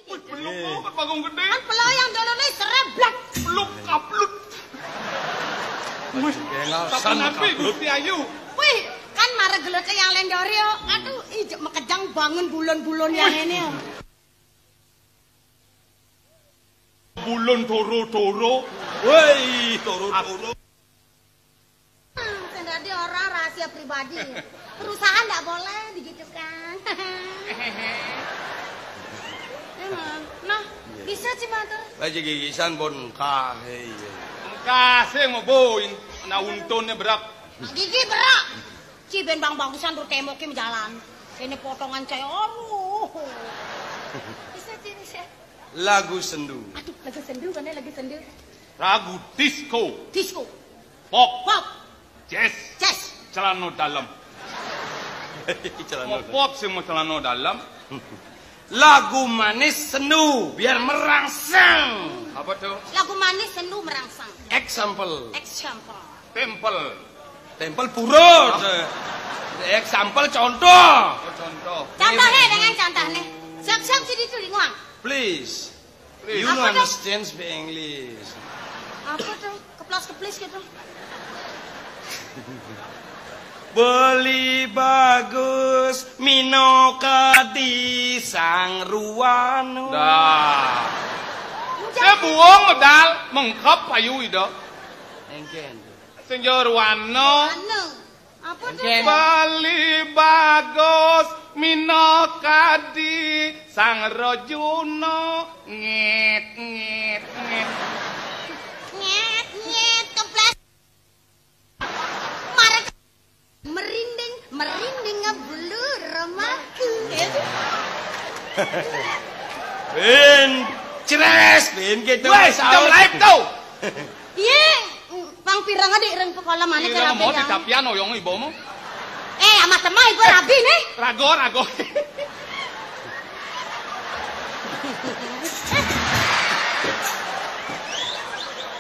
Wih, peluk banget bagong gede. Kan pelayang dolone sereblak. Peluk kaplut. Wih, tapi nabi Gusti Ayu. Wih, kan marah gelote yang lendorio. Aduh, ijek mekejang bangun bulan-bulan yang ini. Bulan toro-toro. Woi, toro-toro. Tadi orang rahasia pribadi. Perusahaan enggak boleh digitukan. Emang. Nah, bisa sih matur. Lagi gigisan bon kahe. Kasih mau boin. Nah untunnya berak. Gigi berak. Ciben bang bagusan tuh temoki menjalan. Ini potongan caya aduh. Bisa sih bisa. Lagu sendu. Aduh, lagu sendu kan lagu sendu. Ragu disco. Disco. Pop. Pop. Jazz. Jazz. Celana dalam. Mau pop sih mau celana dalam. Lagu manis sendu biar merangsang. Apa tuh? Lagu manis sendu merangsang. Example. Example. Temple. Temple purut. Example contoh. Oh, contoh. Contohnya dengan contohnya. Siap-siap sih ditulis nguang. Please. Please. You Apa understand speak English. Apa tuh? Keplas-keplis gitu. Beli bagus minokadi sang ruano. Dah. Saya buang medal mengkap ayu itu. Engken. Senjor wano. Anu. Apa tuh? Bali bagus minokadi sang rojuno ngit ngit ngit. Nyet, nyet, keplas. Marah merinding, merinding ngebulur remaku. Ben, ceres, ben gitu. Wes, jam live tau. Iya, pang pirang adik reng pekola mana Iya, cara mau pegang. ditapian oyong ibumu. Amat temah ibu rabi nih. Rago, rago.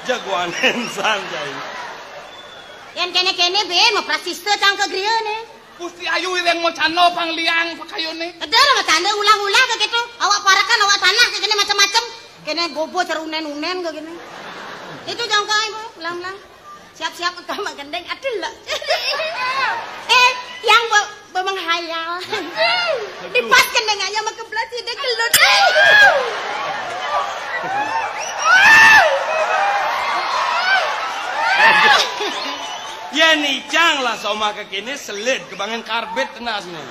Jagoanen sanjay. Yang kene-kene ben mau prasiste tang ke grieu nih. Gusti Ayu yang mau cano pangliang pakayone. Ada lah tanda ulang-ulang kayak gitu. Awak parakan, awak tanah kayak gini macam-macam. Kene gobo terunen-unen kayak gini. Itu jangka ibu, ulang-ulang. Siap-siap untuk mak gendeng. Aduh lah. Yang menghayal. Dipas gendengannya sama kebelah sini kelut. Ya nih cang lah sama kekini selit kebangan karbet tenas nih.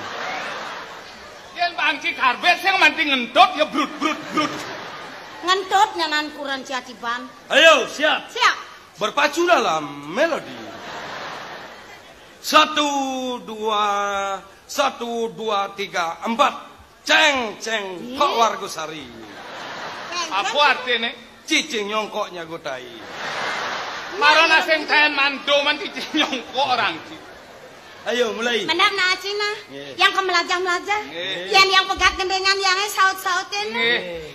Yang bangki karbet saya manting ngentot ya brut brut brut. Ngentut nyanan kurang ciatiban. Ayo siap. Siap. Berpacu dalam melodi. 1, 2, 1, 2, 3, 4. Ceng ceng kok wargosari. Apa artinya? Cicing nyongkoknya gotai. Marana sing ten mando man cicing nyongkok orang sih. Ayo mulai. Benar na Cina. Nggih. Yang kemelajah-melajah. Nggih. Yang pegat gendengan yang saut-sautin. Nggih.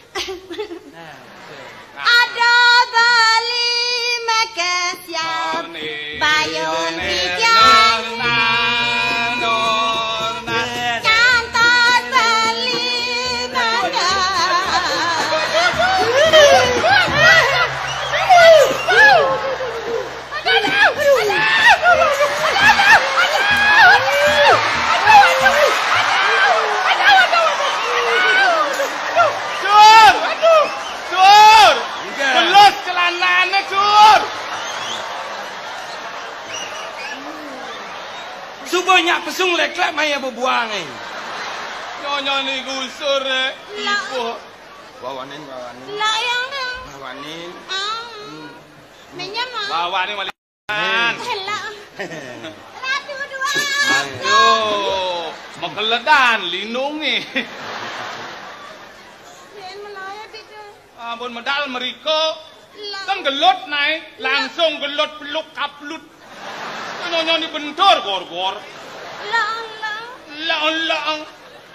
Ada bali mekesya bayun hijau cantot bali mada. Cur! Cur! Belut celananya cur! Subuhnya pesung leklek maya bebuang eh. Nyonya ni gusur ibu. Bawanin. Lah yang ni. Bawanin. Minyak mah. Bawa ni malikan. Lah. Ratu dua. Ayo, makeledan lindung ni. Biar melayar itu. Ampun medal meriko. Kan gelut naik, langsung gelut peluk kaplut. Nyonya ni bentur gor-gor. Lah. Lang.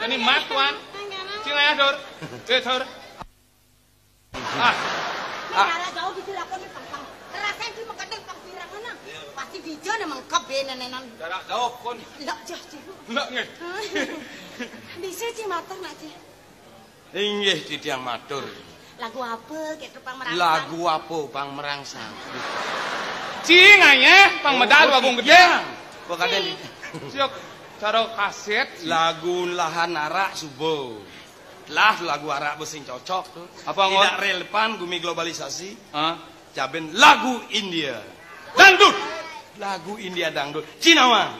Ini matuan. Cina ya, Dor. Dor. Negara jauh dilakukan di pangkang. Rasain di makadeng pangpirang mana? Pasti dijo na mangkap nenenan. Jarak jauh kon. Lah jah. Lah nge. Bisa sih mater nak sih. Inggih titiang matur. Lagu apa gitu Pang Merangsang? Lagu apa Pang Merangsang? Cinganya Pang Medal Wagung Gede. Pokoknya Siok cara kaset lagu lahan arak subuh. Lah lagu arak besing cocok tuh. Apa tidak relevan gumi globalisasi. Hah? Jaben lagu India. Dangdut. Lagu India dangdut. Cinawa.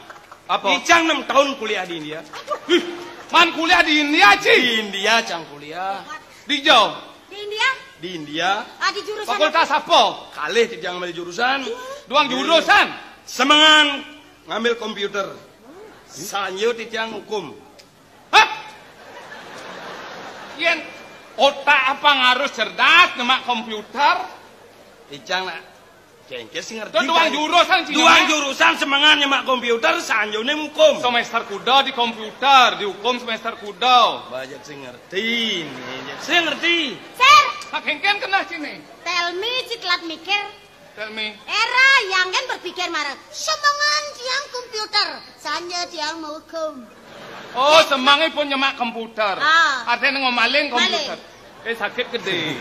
Apa? Icang 6 tahun kuliah di India. Man kuliah di India, Ci. Di India cang kuliah. Di Jawa. Di India? Di India. Ah, di jurusan Fakultas apa? Kalih titiang ngambil jurusan. Duang jurusan. Semangan ngambil komputer. Sanyo titiang hukum. Hah? Yen otak apa harus cerdas nyemak komputer? Icang nak cengkeh sih ngerti. Itu duang jurusan Ci. Duang jurusan semangat nyemak komputer, sanyo ne hukum. Semester kuda di komputer, di hukum semester kuda. Banyak sih ngerti. Saya ngerti. Sir, Hakengken kena sini. tell me citlat mikir. Tell me. Era yang kan berpikir marah. Semangan tiang komputer, sanya tiang mau hukum. Oh, semangi pun nyemak komputer. Ah. Artinya ngomalin komputer. Sakit gede.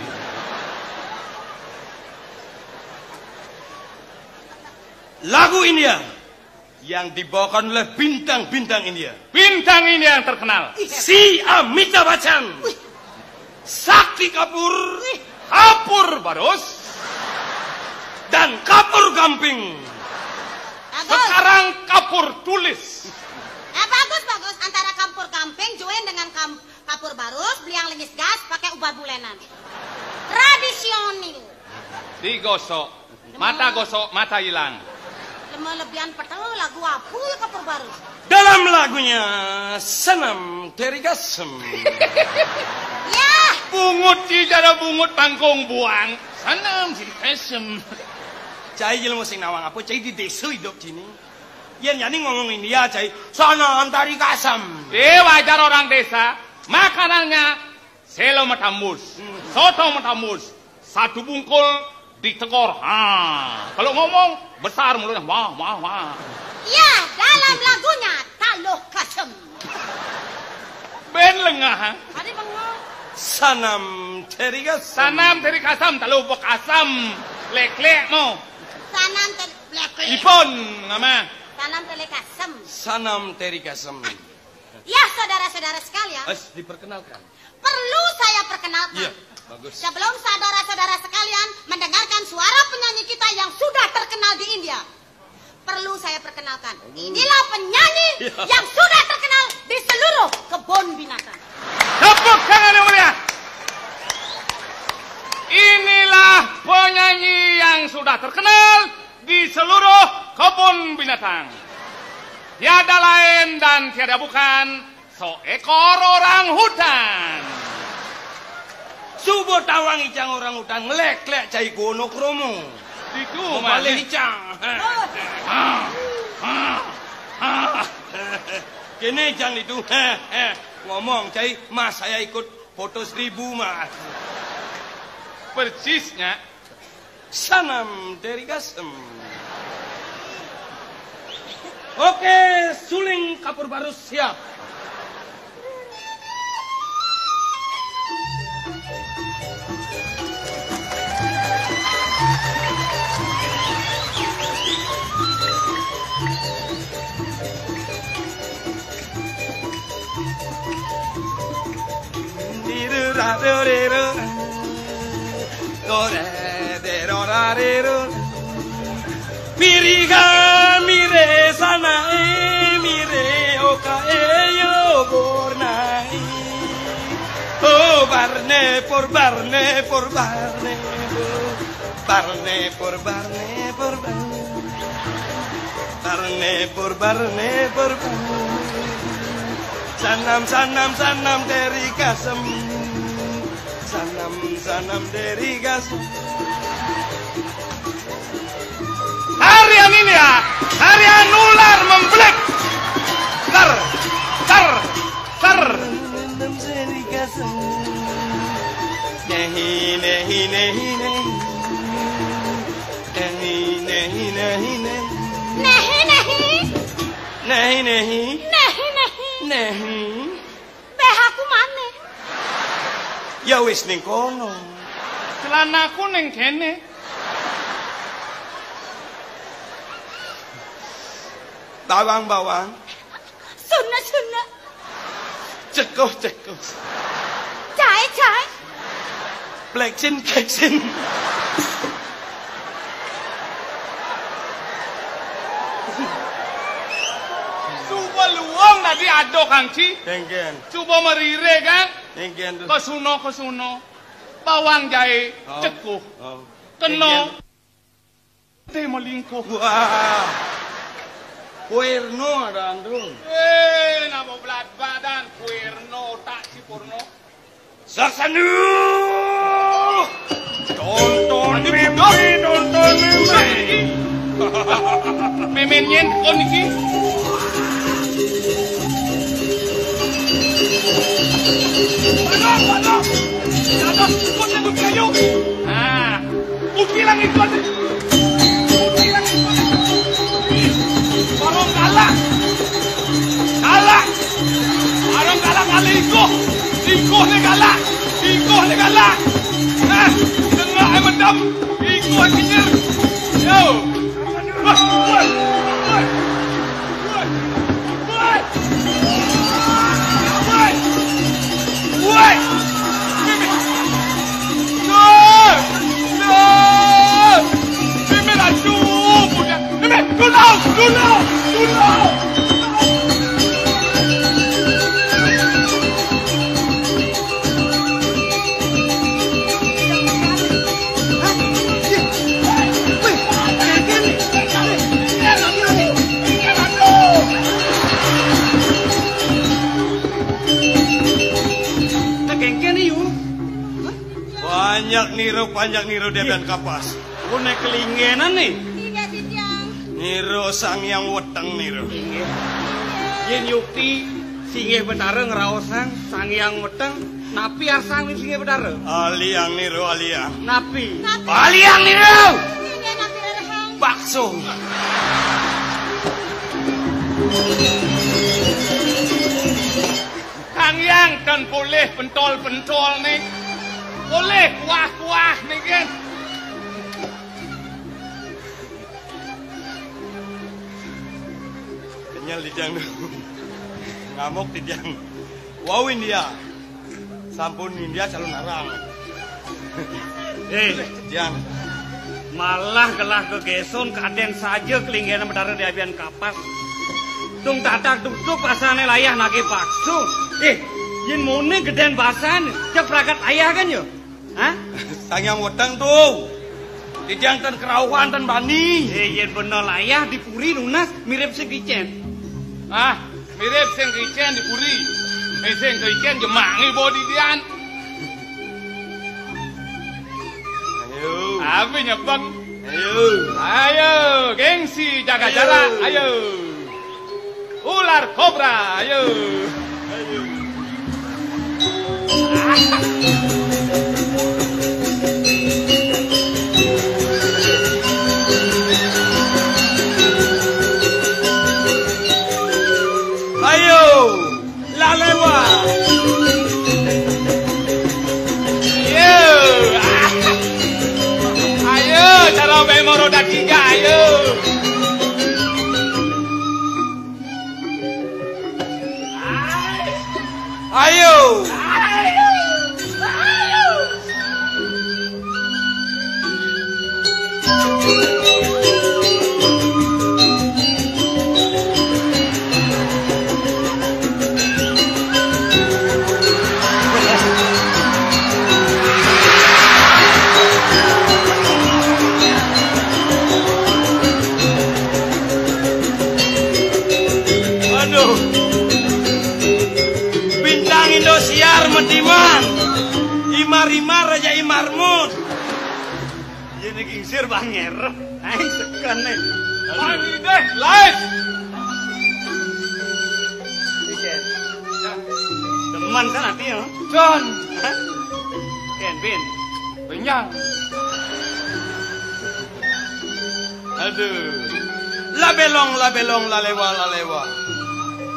Lagu India yang dibawakan oleh bintang-bintang India. Bintang ini yang terkenal. Si Amitabh Bachchan, Sakti Kapoor, Kapur Barus. dan Kapur Gamping. Bagus. Sekarang Kapur Tulis. Bagus. Antara kampur kamping, join dengan kapur barus, beliang lengis gas, pakai ubah bulenan. Tradisional. Digosok. Mata gosok, mata hilang. Lebihan petel lagu apa ya kapur barus? Dalam lagunya Sanam Terigasem. Ya, Bungut cijara bungut pangkong buang. Sanam si kesem. Cai ilmu sing nawang apa? Cai di desa hidup sini. Yang jadi ngomong India cai Sanam Terigasem. Wajar orang desa. Makanannya selo matamus, soto matamus, satu bungkul ditegor. Kalau ngomong besar mulutnya. Wah. ya dalam lagunya Taluh Kasem. Ben lengah. Tadi bengong. Sanam Terigasem. Sanam dari kasam, talu bok asam. Lek-lek mo. Sanam telekasem. Ipon nama. Sanam telekasem. Sanam Terigasem. Ya saudara-saudara sekalian, Diperkenalkan. perlu saya perkenalkan. Iya, bagus. Sebelum saudara-saudara sekalian mendengarkan suara penyanyi kita yang sudah terkenal di India, perlu saya perkenalkan. Inilah penyanyi yang sudah terkenal di seluruh kebun binatang. Tepuk tangan yang mulia. Inilah penyanyi yang sudah terkenal di seluruh kebun binatang. Tiada lain dan tiada bukan seekor orang hutan. Subuh tawang icang orang hutan ngelek-lek cai gono kromo. Itu Balik malih. icang. Kene icang itu. Ngomong cai mas saya ikut foto 1000 mas. Persisnya. Sanam Terigasem. Oke, suling kapur barus siap. Miriga mire sana mire oka yo bornai. Oh barne por barne por barne. Barne por barne por barne. Barne por barne por barne. Sanam dari kasem. Sanam dari kasem. Tarian ini ya, tarian ular membelek. Tar. Nehi. Nehi. Beh aku mana? Ya wis ning kono. Celanaku ning kene. Bawang-bawang. Suna. Cekuh. Cai. Pleksin. Coba luang tadi ado Kang Ci. Dengken. Coba merire kan. Dengken tuh. Kesuno. Bawang jahe, cekuh. Kena. Teh melingkuh. Wah. Kuirno ada andung. Nama belat badan Kuirno tak Cipurno. Saksanu. Tonton mimi. Memenyen kondisi. Padang. Ada kau tengok kayu. Ah, bilang itu ada. Barang galak. Barang galak kali ikoh ni galak. Nah, tengah medam. Ikoh kenyir. Yo. Woi. Dulu. Banyak niru Debian Kapas. Aku naik kelingenan nih. Iya, Titiang. Niru sang yang weteng niru. Yen yukti singgih betara ngeraosan sang yang weteng. Napi arsang nih singgih betara. Aliang niru aliang. Napi. Aliang niru. Iya, napi rehang. Bakso. Kang Yang dan boleh pentol nih. Boleh kuah nih kan. Kenyal Dijang dulu. Ngamuk Dijang. Wow India. Sampun India calon narang. Dijang. Malah gelah kegeson kaden saja kelingenan betara di abian kapas. Tung tatak tutup asane layah nage bakso. Yen mone geden basan, cek prakat ayah kan yo. Hah? Sang yang weteng tuh. Dijang ten kerauhan ten bani. Yen bener layah dipuri lunas mirip segicen. Ah, mirip sing kicen dipuri. Sing kicen jemangi bodi dian. Ayo. Apa nyebang? Ayo. Gengsi jaga jarak. Ayo. Ular kobra. Ayo. Ayo, lalewa. Ayo, cara bemo roda 3, ayo. Ayo. Aduh. Bintang Indosiar Mediman. Imar-imar Raja Imarmut. Yen gingsir banger. Aing sekan nih. Lagi deh, live. Teman kan hati ya? John, Ken Bin. benyang. Aduh. Labelong, lalewa.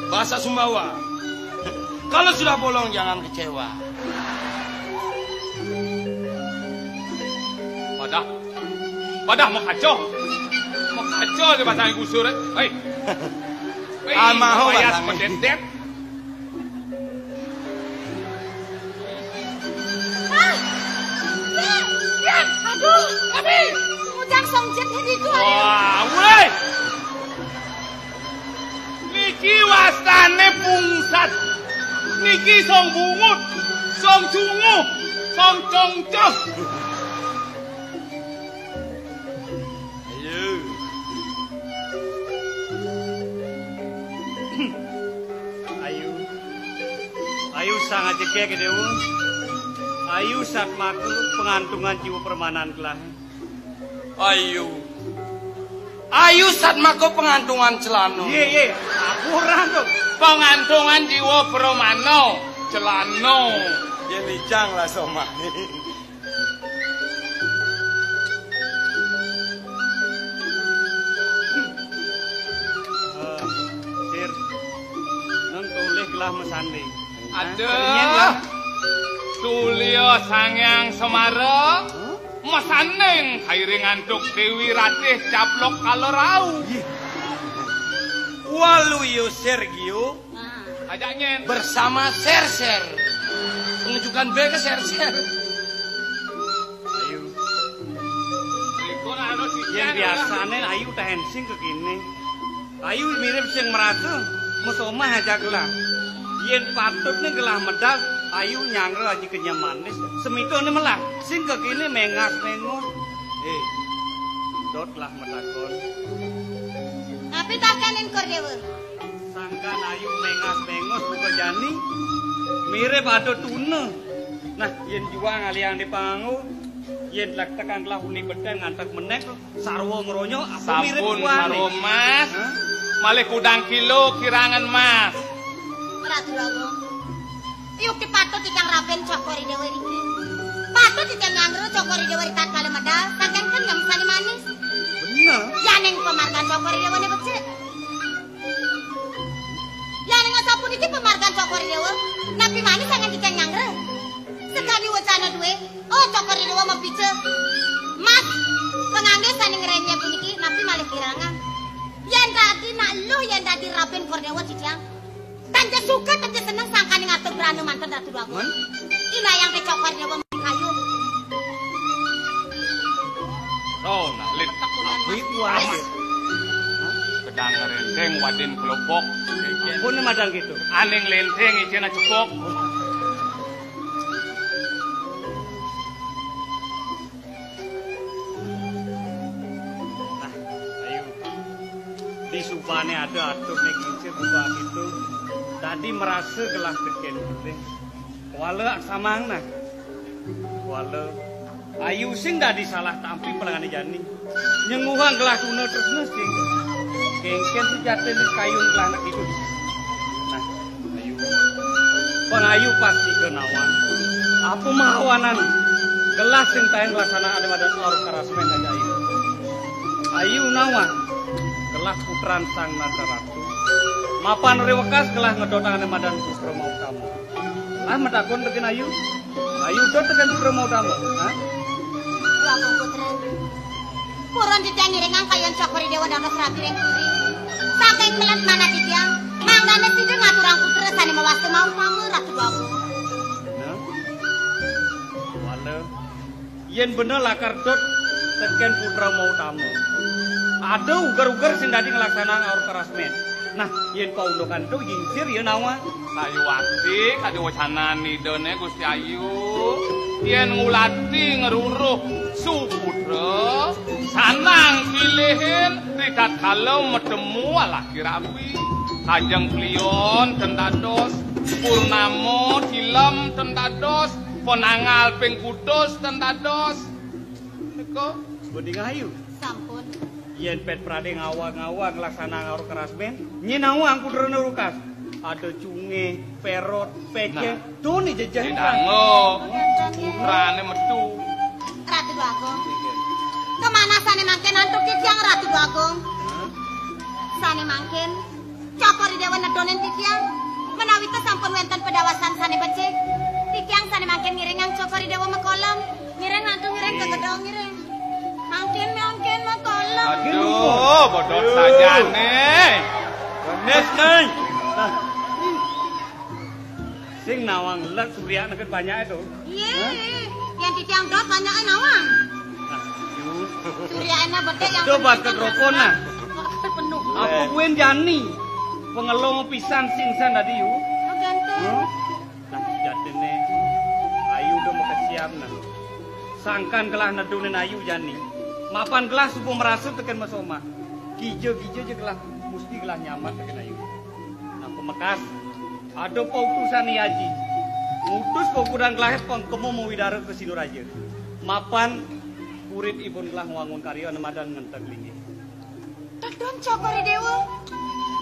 Bahasa Sumbawa. Kalau sudah bolong jangan kecewa. Padah mau kacau di pasang gusur. Hei. Amaho bayas pasang. mendendet. Aduh, tapi mujang songjet itu aja. Wah, woi. Niki wastane pungsat. Niki song bungut, song cungu, song congcong. Ayu sangat cekek dewa. Ayu saat maku pengantungan jiwa permanan kelah. Ayu saat mako pengantungan celano. Ye, aku orang tuh. Pengantungan jiwa permano, celano. Ya lijang lah somah. Sir, nang toleh kelah mesande. Aduh. Tulio sangyang semara. Masaneng kairing antuk Dewi Ratih caplok kalorau. Waluyo Sergio Ajaknya bersama Ser. Menunjukkan B ke Ser. Ayu. Yang biasanya Ayu tahensing ke kini. Ayu mirip sing merasa musomah aja gelah. Yen patutnya gelah medal Ayu nyangre aja kenyam manis. Semito ini melah sing ke kini mengas mengus. Dot lah medakon. Tapi takanin kor dewa. Sangkan Ayu mengas mengus buka jani. Mirip ada tuna. Nah, yen juang aliang di pangu. Yen lak tekan kelah uni bedang ngantak menek sarwo ngeronyo apa mirip sampun juang karo mas. Malih kudang kilo kirangan mas. Ratu Agung. Yuk dipatut ikang rapen cokori dewa ini. Patut ikang nyangru cokori dewa ritat kali medal. Sangkan kan yang sani manis. Bener. Yaneng pemargan cokori dewa ini becik. Yaneng asapun iki pemargan cokori dewa. Napi manis sangat ikang nyangru. Sekali wacana duwe. Oh cokori dewa mau bice. Mas. Pengangge sani ngerennya puniki. Napi malih kirangan. Yang tadi nak lu yang tadi rapen kor dewa cicang. Tante suka, tante senang sangkani ngatur beranu mantan Ratu Agung. Ina yang kecokornya pemilik kayu. Oh, nah, lit. Wih, wae. Kedang ngerenteng wadin kelopok. Pun madang gitu. Aning lenteng ikena cepok. Nah, ayo. Di supane ada atur nek kincir buka gitu. Tadi merasa gelah teken putih. Wala samang nah. Wala. Ayu sing dah disalah tampi pelangane jani. Nyenguhang gelah tuna terus nesing. Kengken sejate lu kayun gelah nak itu. Nah, ayu. Pengayu pasti kenawan. Apa mahawanan? Gelah sing tayang laksanaan ada or karasmen aja ayu. Ayu nawan. Gelah putran sang Nadaratu. Mapan rewekas gelah ngedotangan madan putro mau kamu. Medakon teken Ayu. Ayu dot teken putro mau kamu. Agung putra. Puron ditiang ngiringan kayan cokori dewa danos rapi yang putri. Saking melat mana ditiang. Manggane sidu ngaturang putra sani mawastu mau kamu Ratu Agung. Nah. Wala. Yen bener lakar dot teken putra mau tamu. Ada ugar-ugar sing dadi ngelaksanaan aur kerasmen. Nah, yen paundokan itu jingsir ya nawa. Ayu wakti kadi wacana nidone Gusti Ayu. Yen ngulati ngeruruh suputra sanang pilihin ridat kalau medemu ala kirawi. Kajeng klion tentados purnamo dilem tentados ponangal ping kudus tentados. Niko Boding Ayu. Sampun. Yen pet prade ngawa-ngawa ngelaksanaan aur kerasmen, nyinawang putra nurukas. Ada cunge, perot, pece, tuh nih jajahin Dango putrane metu. Ratu Agung. Kemana sane mangken antuk titiang Ratu Agung? Sane mangken cokori dewa nedonen titiang. Menawi sampun wenten pedawasan sane becik. Titiang sane mangken ngiringang cokori dewa mekol gedong ngiring. Mangkin mah tolong. Aduh, bodoh saja nih. Nes nih. Sing nawang lek surya neket banyak itu. Iya. Yang di tiang dot banyaknya nawang. Surya enak bedek yang Coba ke rokok nah. Penuh. Apa kuen jani? Pengelong pisan singsan tadi yu. Oh ganteng. Nah jatine ayu udah mau kesiap nah. Sangkan kelah nedunin ayu jani. Mapan kelah subuh merasuk tekan masoma. Kijo je kelah mesti kelah nyaman tekan ayu. Nah pemekas ada pautusan Haji. Ngutus paukuran kelah pengkemo mau widara ke Sinuraja. Mapan kurit ibun kelah wangun karya nemadan ngentek linggih. Tadon cokori dewa.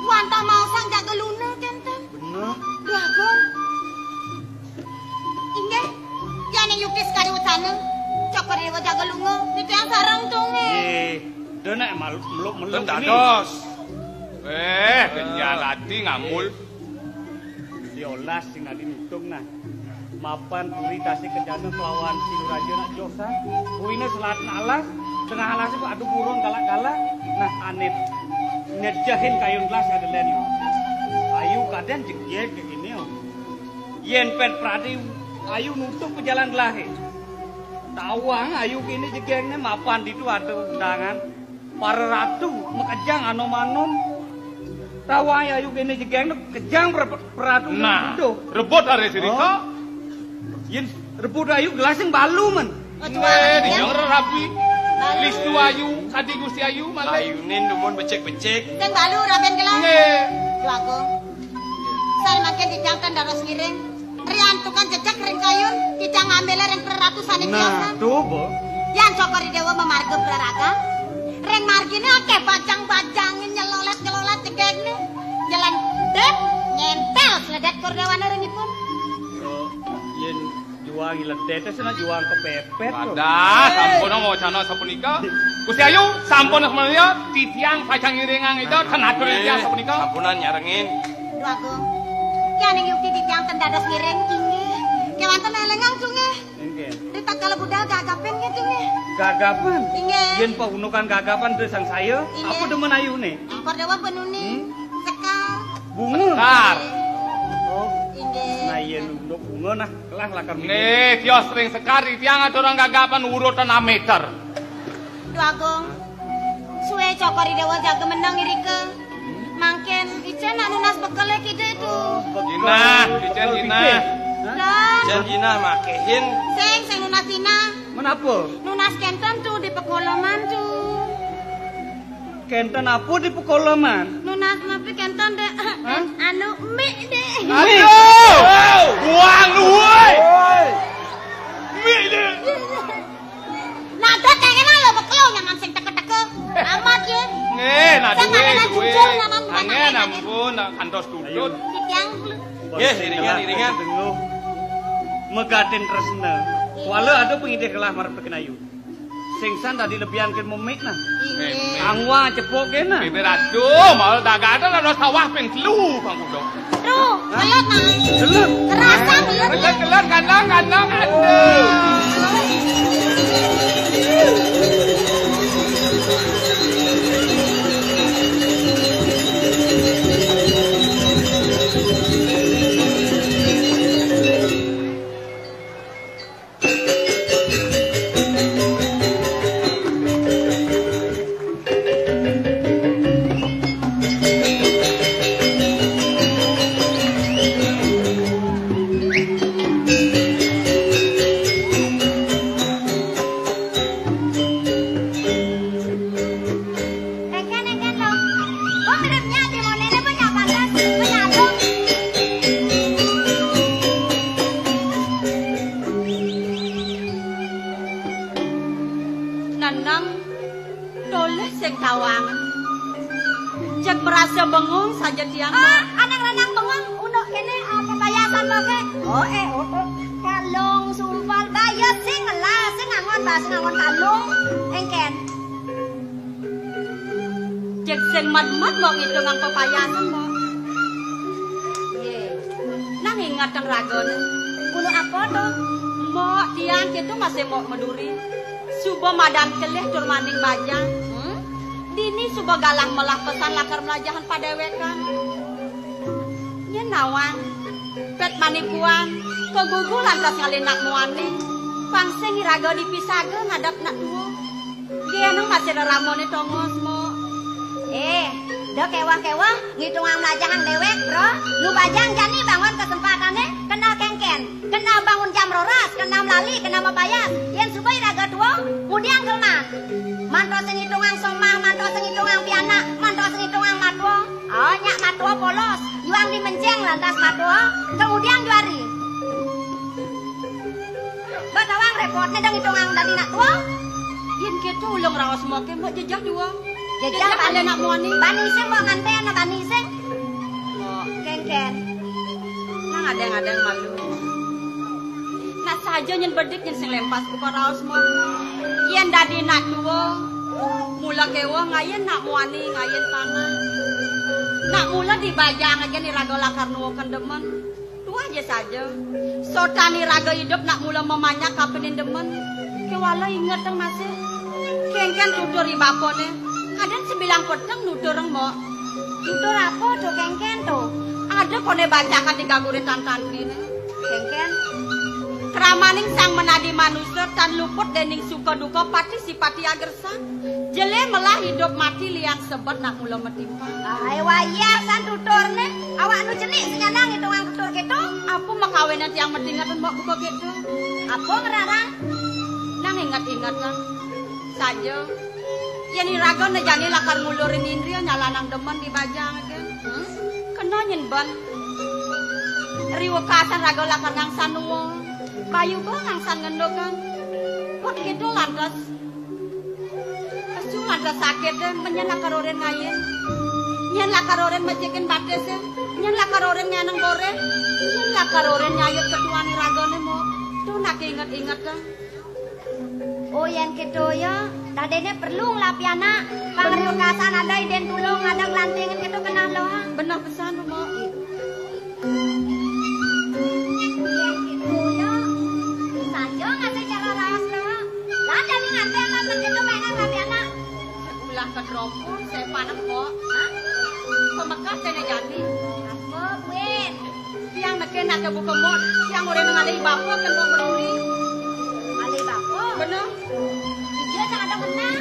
Wanta mau sang jaga luna kenten. Bener. Dragon. Inggih. Jane yukti sekali utana. Cokori dewa jaga luna. Di tiang sarang tunge. Dona meluk Dados. Penjalati ngamul. Diolas sing adi nutung nah. Mapan puri tasik kerjana kelawan Sinuraja nak josa. Kuine selatan alas. Tengah alas itu adu burung galak-galak. Nah anit. Ngejahin kayun gelas ada len. Ayu kadang jegek kayak gini. Yen pet pradi ayu nutup ke jalan gelahe. Tawang ayu kini jegeknya mapan itu ada undangan. Para ratu mekejang anom-anom. Tawang ayu kini jegeknya kejang peratu. Nah, rebut hari sirika. Yen rebut ayu gelas yang balu man. Di yang rapi. Listu ayu, kadi Gusti ayu malah. Ayunin dumun becek-becek. Sing balu raben gelas. Nggih. Lagu. Saya makin dijangkan daros ngiring. Rian tukang jejak ring kayun, dicang ambil ring peratusan Nah, biasa. tuh bo. Yang cokori dewa memarga beraraga. Ring margine akeh bajang-bajangin nyelolet-nyelolet jegekne. Jalan dep nyentel sledet kordewana ringipun. Yen juang iledete sana juang kepepet. Ada, sampun mau cana sapunika. Gusti ayu, sampun semuanya titiang pacang iringang itu tenadur dia sapunika. Sampunan nyarengin. Lagu. Yang yukti dicang tendados ngiring inge. Kewanten elengang tunge. Nggih. Rita kalau budal gagapen gitu nge. Gagapan. Inge. Yen paunukan gagapan desang saya, Inge. apa demen ayune? Angkor dewa penuni. Sekar. Bunga. Kar. Oh, Inge. nah yen untuk bunga nah kelah lakar Nih, tios ring sekari tiang ada orang gagapan urutan 6 meter. Duagung. Suwe cokori dewa jaga menang irike. Mangken icen nak nunas bekele kide tu. Jina, dicen Jina. Dan Janjina makehin. sing nunas Tina. Menapa? Nunas kenten tu di pekoloman tu. Kenten apa di pekoloman? Nunas napi kenten de anu mie de. Aduh! Buang lu woi. Mie deh. Nada tengen lo bekelo nyaman sing teke-teke. Amat ye. Nggih, nah Sing duwe makanan duwe. jujur, nyaman Angin makanan ampun, kantos dudut. Titiang Nggih, iringan. Megatin tresna. Wala ada pengide kelah marep teken ayu. Singsan tadi lebihan ke memik nah. Inge. Angwa cepok kena. Bibir aduh, mau daga ada lah sawah ping telu Bang Kudo. Duh, belot nah. Delep. Terasa belot. Kelet kandang aduh. Engken lo. Oh miripnya di monene banyak pantas. Banyak lo. Nanang toleh sing tawangan. Cek merasa bengong saja tiang. Anak lanang bengong untuk kene apa bayasan lo ke? Oh kalung sumpal bayar sing lah sing ngangon kalung engken. Cek sing mat-mat mau ngitung ang papayasan mo. Ye. Nang ingat ang ragon. Kuno apa to? Mo tiang gitu masih mau meduri. Subo madam kelih tur maning bajang. Dini subo galang melah pesan lakar melajahan padewekan. Yen nawang pet manipuan kegugu lantas ngalinak muani. Pangse ngiraga dipisage ngadap nak tuwa. Gieneng masih ramone tongos mo. Dek kewah-kewah ngitungang melajahan dewek, bro. Lu bajang jani bangun kesempatannya kenal kengken, kenal bangun jam roras, kenal lali, kenal mapayas. Yen subai raga tuwa, mudian kelma. Manto sing hitungang somang, manto sing hitungang piana, manto sing hitungang matwa. Oh, nyak matwa polos, yuang dimenceng lantas matwa, kemudian juari. Batawang repotnya dang hitungang dari nak tuwa. Yen ketu ulung raos moke mbok jejak dua. Jejak ada nak muani. Bani sing mbok nganten na bani sing. Oh, Kengken. nang adeng-adeng malu. Nak saja nyen bedik nyen sing lempas buka raos mo. Yen dadi nak dua. Mula kewa ngayen nak muani ngayen tanah. Nak mula dibajang aja ni raga lakar nuwokan demen. Dua aja saja. Sotani raga hidup nak mula memanyak kapenin demen. Kewala inget dong masih. Kengken tutur ibapone. Ada sebilang peteng nutureng mo. Tutur apa tuh kengken tuh? Ada kone bacakan tiga gure tantan kini. Kengken. Keramaning sang menadi manusia tan luput dening suka duka partisipati agersan. Jele melah hidup mati liang sebet nak mula metimpa. Ay wayah san tuturne. Awak nu jelik senyanang hitungan tutur gitu. Apa makawinan tiang medingatan mbak buka gitu. Apa ngerarang? Nang ingat-ingatan saja. Yang iraga nejani lakar ngulurin indria nyalanang demen di bajang aja. Kena nyenban. Riwekasan raga lakar ngangsan nuwo. Bayu ba ngangsan ngendokan. Kok gitu lantas. Kesu lantas sakit deh. Menyen lakar oren ngayen. Nyen lakar oren majikin bates ya. Nyen lakar oren nyaneng goreng. Nyen lakar oren nyayut ketuan iragane mo. Tuh nak ingat-ingat kan. Oh yang gitu ya. Tadene perlu ngelapiana. Pangriwekasan ada iden tulung ada ngelantingin gitu kenal lo. Benar pesan mo. Yang gitu ya. Saja ngasih cara raos lo. Lah jadi nganten lamen gitu mainan ngelapiana. Ulah ke dropur, saya panem kok. Hah? Pemekas saya jadi. Apa buin? Tiang neken nak buka mod. Tiang orang mengalih bapo kena berduri. Ali bako. Benar? Dia tak ada kena.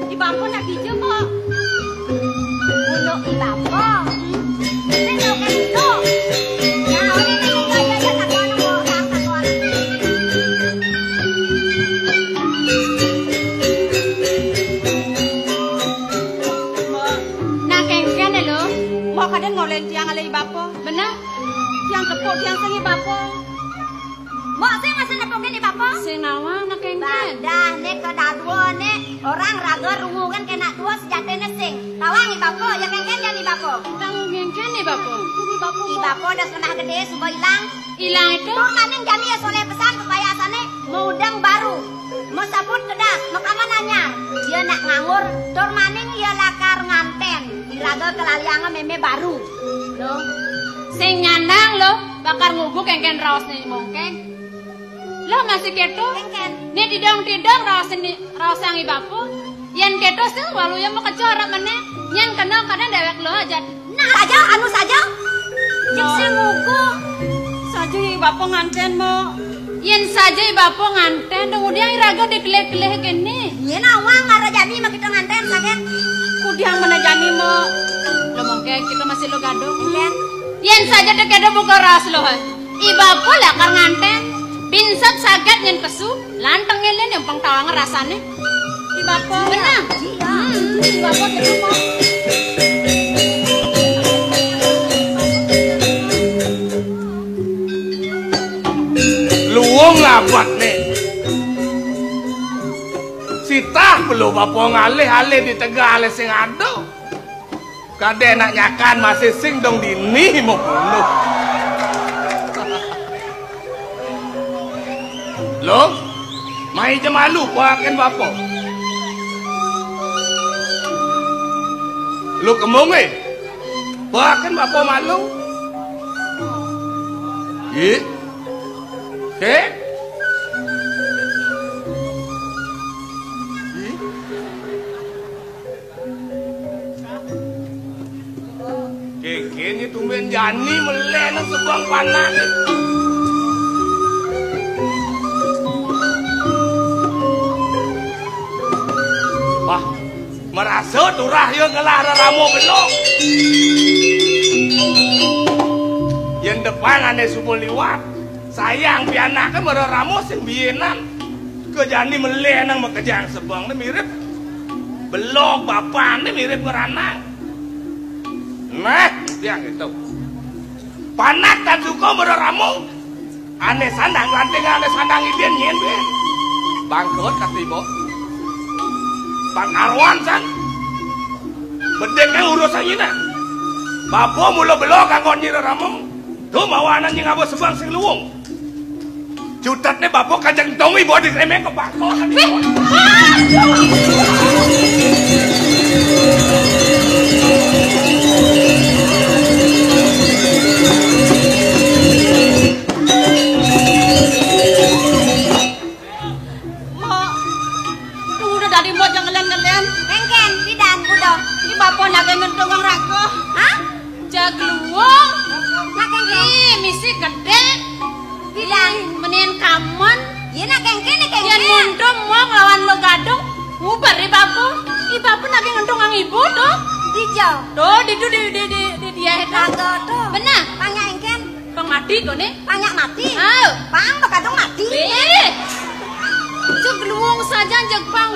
Di bapo nak hijau kok. Untuk di bako. Itu kan itu. Ya orang ini gaya ya tak ada orang tak ada. Nak kengken lo. Mau kadang ngolen tiang alih bapo. Benar? Tiang tepuk tiang sengi bapo. Mau sih masih nepungin di bako? Senawa nak kengken. Badah nek kedadua nek orang raga rungu kan kena tua sejatene sing. Tawang i bako ya kengken ya di bako. Tang kengken ni bapo. Ini bapo. I bako dah sudah gede sudah hilang. Hilang itu. Tur maning jami ya soleh pesan supaya asane mau udang baru. Mau sabut kedas, mau kaman anyar. Dia nak nganggur, tur maning ya lakar nganten. Iraga kelaliangan meme baru. Loh. Sing nyandang lo bakar ngugu kengken raos ni mongkeng. Lo masih keto? Kengken. Ni tidang-tidang raos yang ibapu. Yen keto sih walu yang mau kecorak mana? Yang kenal kadang dewek lo aja. Nah saja, anu saja. Cik sing ngugu. Saja ibapu nganten mo. Yen saja ibapu nganten, kemudian iraga dikeleh-keleh kene. Yen awang ngara jami mah kita nganten saken. Kudiang mana jani mo? Lo mongkeng kita masih lo gaduh. Kengken. Yen saja dekedo buka raos lo. Ibapu lah kar nganten. Binsat saget nyen kesu, lanteng ngelen yang pengtawang rasane. Di bapo. Benar. Iya. Di bapo gitu mo. Luwung labat nih. Sitah belum apa ngalih-alih di tengah alih sing ado. Kade nak nyakan masih sing dong dini mau bunuh. Lo, mai jemalu pakai bapo. Lo kemong pakai bapo malu. Ye, kejani melena sebang panas. Wah, merasa turah yang ngelah ramo belok. Yang depan aneh subuh liwat. Sayang pianak kan meraramu sing bienan. Kejani melenang makejang sebang ni mirip belok bapak ni mirip ngeranang. Nah, yang itu. Panak dan suka meraramu. Aneh sandang lanting aneh sandang ibien nyen bien. Bangkot kata ibu. Bang Arwan san. Bedek yang urusannya nak. Bapak mula belok kangkon nyiraramu. Tuh mawanan yang apa sebang sing luwung. Jutat nih bapak kajang tongi bawa di remeh ke bako. Udah dari mau jangan ngelen-ngelen. Kengken, bidan, udah. Ini bapak naga ngendong ang rako. Hah? Jagluwong. Nak kengken? Ih, misi gede. Bidan. Menin kamon. Iya nak kengken, nak Yan kengken. ngundong mo ngelawan lo gadong. Ubar di bapak. Di bapak naga ngendong ang ibu tuh. Dijo. Tuh, di dia itu. Lago tuh. Benar. Panyak kengken. Pang mati kau nih. Panyak mati. Ayo. Pang bakadong mati. Bih. Jagluwong saja jagpang.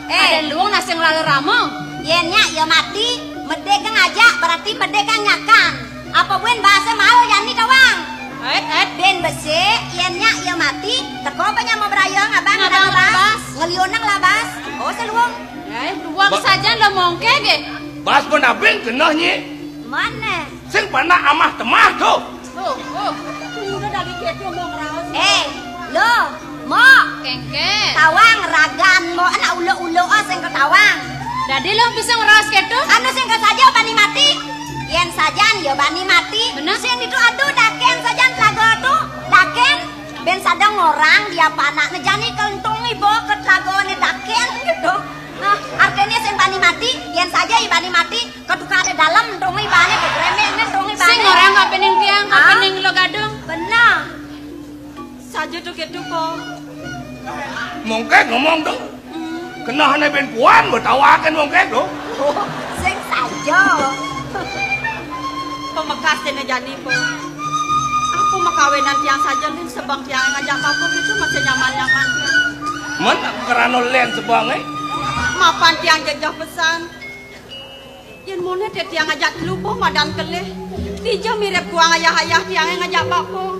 Ada luwong nasi ngelalu ramo. Yennya ya mati. Medek ngajak berarti medek nyakan. Apa buen bahasa mau yani tawang. Ben besi, yennya ya mati. Teko banyak mau berayang abang ada labas. Ngelionang labas. Oh seluang. Luwong saja lo mongke ge. Bas pun abeng kenahnya. Mana? Sing pernah amah temah tuh. Oh. Udah dari gitu mau ngerawas. Lo, mo. Kengke. Tawang ragan mo anak ulo-ulo sing ketawang. Jadi lo bisa ngerawas gitu? Anu sing saja bani mati. Yen sajan ya bani mati. Bener. Sing itu aduh daken sajan tlago tuh. Daken ben sadang orang dia panak ngejani kentung ibu ke tlago ne daken gitu. Nah, artinya sing bani mati, yen saja ibani mati, ketukar di dalam tung ibane kegremeng nen tung ibane. Sing orang kapening tiang, kapening lo gadung. Bener. Saja tuh gitu kok. Mungkin ngomong tuh. Kenahane ben puan bertawakan mungkin tuh. Oh, sing saja. Pemekas ini jadi po. Aku makawinan tiang saja nih sebang tiang ngajak aku itu masih nyaman-nyaman. Mana kerana len sebang Mapan tiang jajah pesan. Yang mana tiang ngajak lupa madan kelih. Tija mirip kuang ayah-ayah tiang ngajak bapo.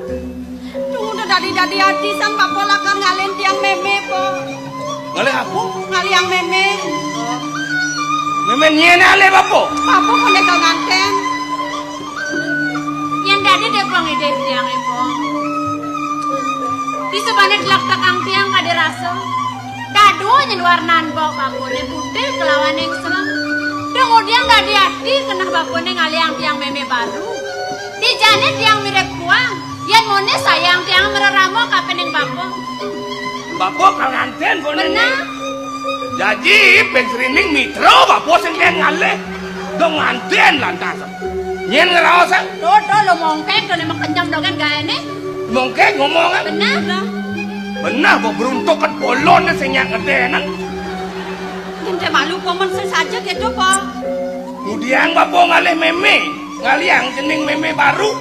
Tunggu udah dari hati sang bapo lakar ngalen tiang meme po. Ngalih aku? Ngali yang meme. Meme nyene ale bapo. Bapo kone kau nganten. Yang tadi dia pulang ide tiang ibu. Di sebanyak laktak ang tiang kada rasa. Dadu nyen warnan bawa bakune putih kelawan yang selam. Kemudian tadi hati kena bakune ngaliang tiang meme baru. Di janet tiang mirip kuang. Yang mone sayang tiang mereramo kapening bapo. Bapo kang nganten pun Benar. Jadi ben srining mitro bapo sing ngalih. Dong nganten lantas. Nyen ngeraosan. Dodo lo mongkeng kene makenyam dogen gaene. Mungkin ngomong kan. Benar. Benar kok beruntuk kan polon sing yang ngedenan. Gente malu komen saja gitu po. Kemudian bapo ngalih meme. Ngaliang jening meme baru.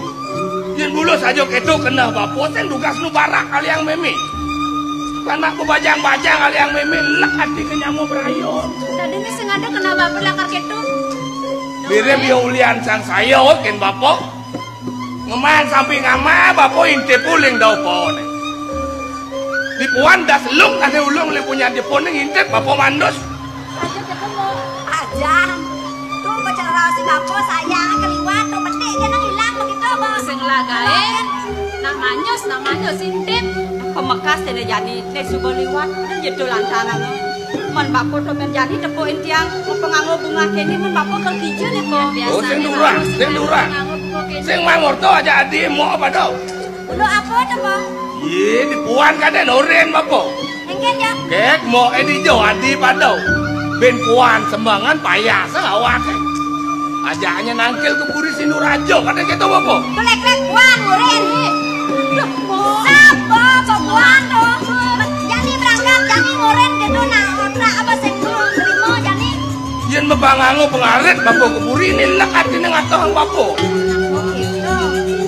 Yen bulu saja keto kena bapo sing tugas nu barak kaliang meme. Karena aku bajang-bajang kaliang meme lek hati kenyamu berayon. Tadi ini sengaja kena bapak lakar gitu. Mirip yo ulian sang sayo ken bapo. Ngeman samping ama bapo inte puling dau pohon. Di puan das luk ane ulung le punya di pohon inte bapo mandus. Aja ketemu. Aja. Tuh bicara si bapo sayang keliwat tuh mesti dia nang hilang begitu bos. Sing lagae. Namanya sintip. Pemekas ini jadi ne sugo liwat dan jadi lantaran. Man bapo to menjadi tepuin tiang penganggo bunga kene men bapo ke kijen nih kok. Oh sing durang. Sing mangor to aja adi mau apa do? Ulo apa tuh bos? Ye di puan kade noren bapo. Engken ya. Kek mau edi jo adi padau. Ben puan sembangan payah sa awak. Ajaknya nangkil ke Puri Sinurajo, kata gitu Bapo. Tulek-lek buan murin. Sapa papuan tuh? Jani berangkat, jani murin gitu nah otak apa sing terima jani. Yen mebangango pengarit Bapo ke Puri ini lekatine ngatong Bapo.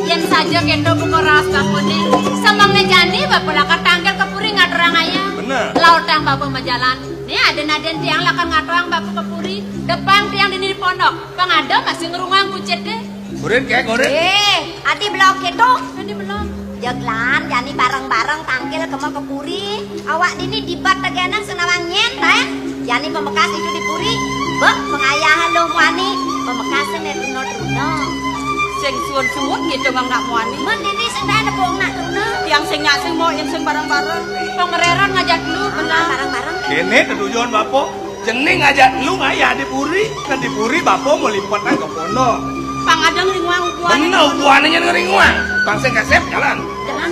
Yen saja kendo buka ras bapo nih. Semangnya jani bapo lakar tanggal ke Puri ngaturang ayah. Bener. Lautang bapo majalan. Nih aden-aden tiang lakar ngatuang bapo ke Puri. Depan tiang di pondok. Bang ada masih ngerungang kucet deh. Kurit kayak kurit. Adi blok itu. Ini belum. Jaglan, jani bareng-bareng tangkil ke mau ke Puri. Awak ini dibat tegenan senawang nyen, jani pembekas itu di Puri. Bek pengayahan lo muani, pembekasnya runo-runo. Sing suun semut gitu bang nak muani. Men ini sing ada bohong nak runo. Yang sing nyak sing mau yang sing bareng-bareng. Pangeran ngajak lu benar. Bareng-bareng. Kene ketujuan Bapo. Jeneng ngajak lu ngayah di Puri. Kan di Puri Bapo mau lipatan ke pondok. Pang ada ngeringuang ukuan. Bener ukuannya ngeringuang. Bang sing kasep jalan. Jalan.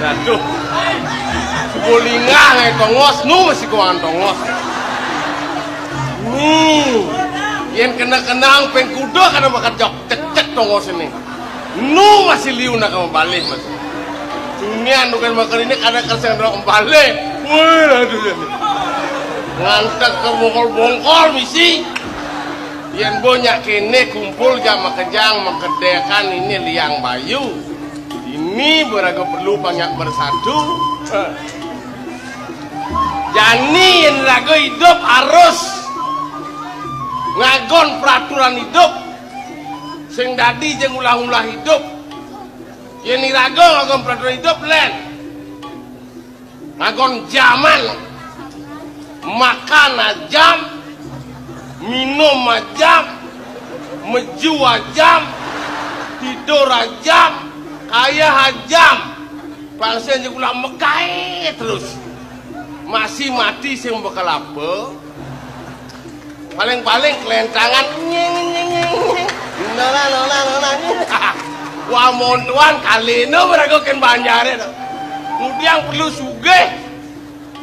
Aduh, kulingah ngai tongos, nu masih kuan tongos. Yang kena-kenang pengkuda karena makan jok cek tongos ini. Nu masih liu nak kembali mas. Dunia nukan makan ini ada kerja nak kembali. Wah, aduh ya. Ngantek ke bongkol misi. Yang banyak kini kumpul jam makejang makedekan ini liang bayu. Ini berago perlu banyak bersatu. Jani yang rago hidup harus ngagon peraturan hidup. Sing dadi jeung ulah-ulah hidup. Yen rago ngagon peraturan hidup len. Ngagon zaman. Makan jam, minum jam, meju jam, tidur jam. Ayah jam, bangsa yang ulah mekai terus, masih mati sing bakal apa? Paling-paling kelentangan, nona, wah montuan kali ini beragokin banjare, kemudian perlu sugih,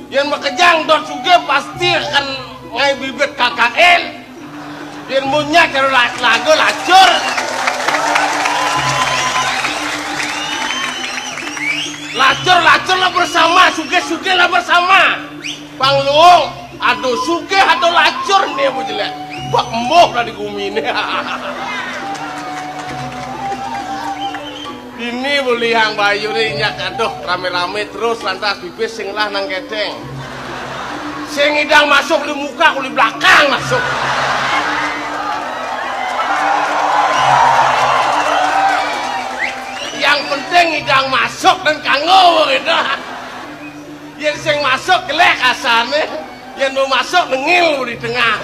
yang makejang dot sugih pasti akan ngai bibit KKN, yang punya kalau lagu lacur. Lacur lah bersama, suge lah bersama. Bang Luung, aduh suge aduh lacur nih bu jelek. Bak emoh lah di bumi ini. Ini boleh yang bayu nih nyak aduh rame-rame terus lantas pipis sing lah nang keteng. Sing idang masuk di muka, di belakang masuk. Yang penting idang masuk dan kanggo gitu. Yang sing masuk kelek asane, yang mau masuk nengil di tengah.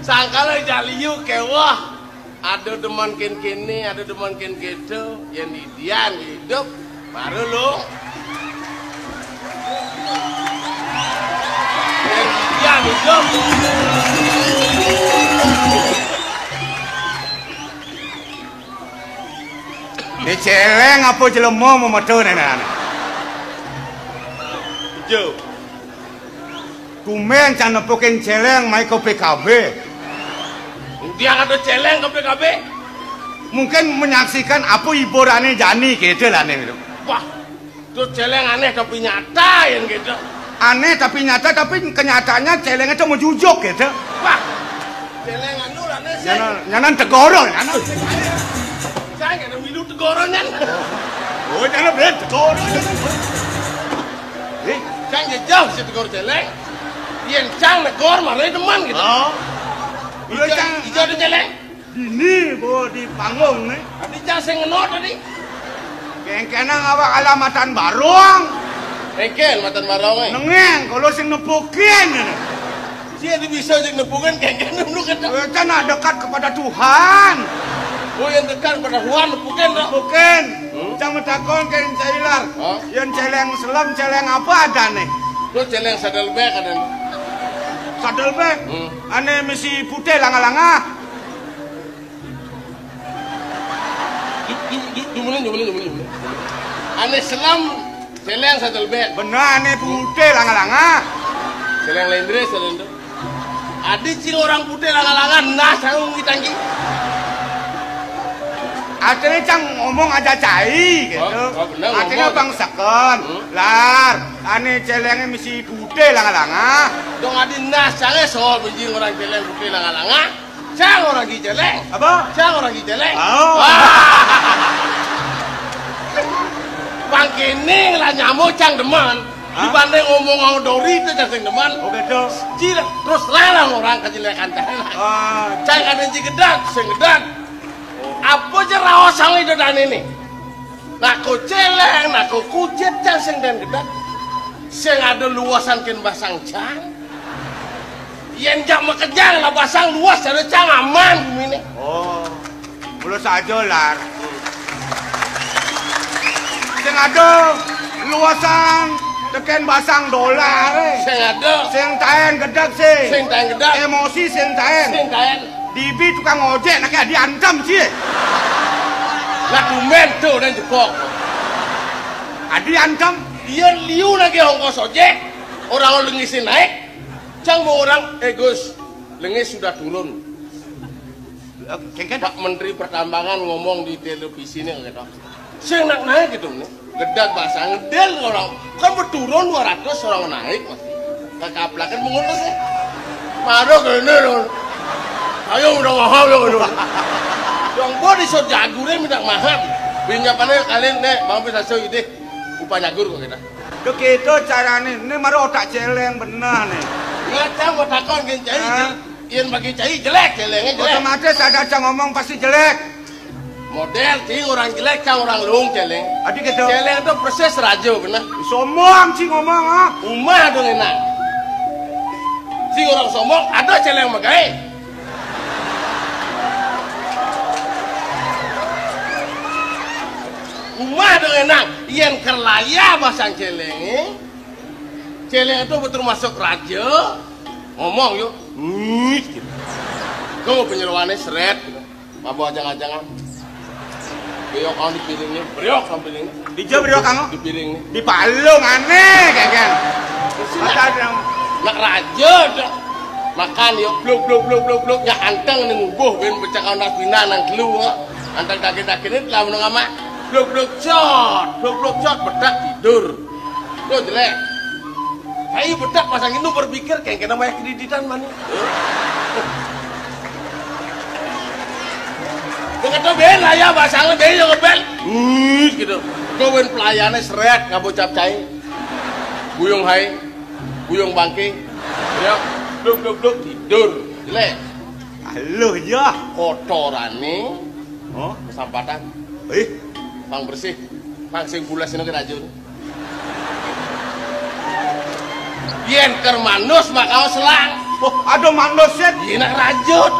Sangkala jaliu kewah, ada deman kini, ada deman gitu, yang didian hidup baru lo. Yang didian hidup. Di celeng apa jelema mau metu nenek? Jo. Kumen can nepokin celeng mai ke PKB. Dia ada celeng ke PKB. Mungkin menyaksikan apa hiburannya Jani gitu lah nih. Wah, itu celeng aneh tapi nyata yang gitu. Aneh tapi nyata, tapi kenyataannya celeng itu mau jujuk gitu. Wah, celeng anu aneh sih. Nyanan tegoro, nyanan. Saya nggak ada minum tegorongan. Oh, jangan bed tegoro. Saya nggak jauh sih tegor celeng. Yang cang negor malah teman gitu. Oh. Hijau ada celeng. Dini bo di panggung nih. Adi jangan sing ngenot tadi. Kengkenang awak alamatan barong. Engkel matan marong. Nengeng kalau sing nepukin. Sia bisa sing nepukan kengken dulu kan. Kita nak dekat kepada Tuhan. Oh yang dekat pada Tuhan nepukan dah. Bukan. Jangan takon ke cailar. Yang celeng selam celeng apa ada nih? Lu celeng sadel bek ada. Sadel bek. Ane misi putih langa-langa. Jumulin. Ane selam celeng sadel bek. Benar ane putih langa-langa. Celeng lendre sadel. Adi cing orang putih langa-langa nah sangung kitangki. Artinya cang ngomong aja cai gitu. Artinya bang sekon. Lar, ane celengnya misi putih langa-langa. Dong adi nah sange soal biji orang celeng putih langa-langa. Cang orang gi celeng. Apa? Cang orang gi celeng. Oh. Bang kini lah nyamuk cang deman. Dibanding ngomong dori itu cang deman. Oh gitu. Cila terus lalang orang kecelekan cang. Cang ada ji gedak, sing gedak. Apa je rawasang itu dan ini? Naku celeng, naku kucet cang sing dan gedak. Sing ada luasan kin basang cang. Yen jak makejang lah basang luas ada cang aman ini. Oh. Mulus aja lar. Sing ada luasan teken basang dolar. Sing ada. Sing taen gedak sih. Sing taen gedak. Emosi sing taen. Sing taen. Dibi tukang ojek nak diancam sih. Nak mento dan jebok. Adi ancam. Dia liu lagi ongkos ojek. Orang lengisin naik. Cang mau orang, Gus, lengis sudah turun. Pak Menteri Pertambangan ngomong di televisi ini gitu. Sing nak naik gitu nih. Gedak basang del orang. Kan berturun 200 orang naik masih. Kekaplakan mengurus nih. Maro gini loh. Ayo udah mahal loh. Yang bodi so jagure minta mahal. Pinjamannya kalian nih, mau bisa so ide upah jagur kok kita. Tuh gitu caranya, ini maro otak celeng benar nih. Ngacang mau takon kan cai, ian bagi cai jelek, celengnya jelek. Otomatis ada cang ngomong pasti jelek. Model ting orang jelek, cang orang lung celeng. Adi gitu. Celeng itu proses rajo benar. Sombong sih ngomong ah. Umah dong enak. Si orang sombong ada celeng magai. Umah dong enak, ian kerlaya basang celeng. Celeng itu betul masuk raja, ngomong yuk, gitu. Kau penyeluannya seret, gitu. Mabu ajang-ajangan. Beriok kau di piringnya, beriok kau piringnya. Dijauh beriok kamu? Di piringnya. Di palung aneh kan. Nak raja dah. Makan yuk, bluk, ya anteng nih ngubuh, ben becak anak bina nang keluar. Anteng daging-daging ini telah menengah mak. Blok cot, bedak tidur. Tuh jelek. Saya bedak pasang itu berpikir kayak kena banyak kreditan mana. Begitu bela ya pasangnya bela ngebel. Gitu. Kau pelayannya seret ngabocap cai. Buyung hai, buyung bangke. Ya, blok tidur. Jelek. Halo ya. Kotorane. Oh, kesampatan. Pang bersih, pang sing bulas ini kerajun. Yen ker manus makau selang. Oh, ada manusia. Yen nak rajut.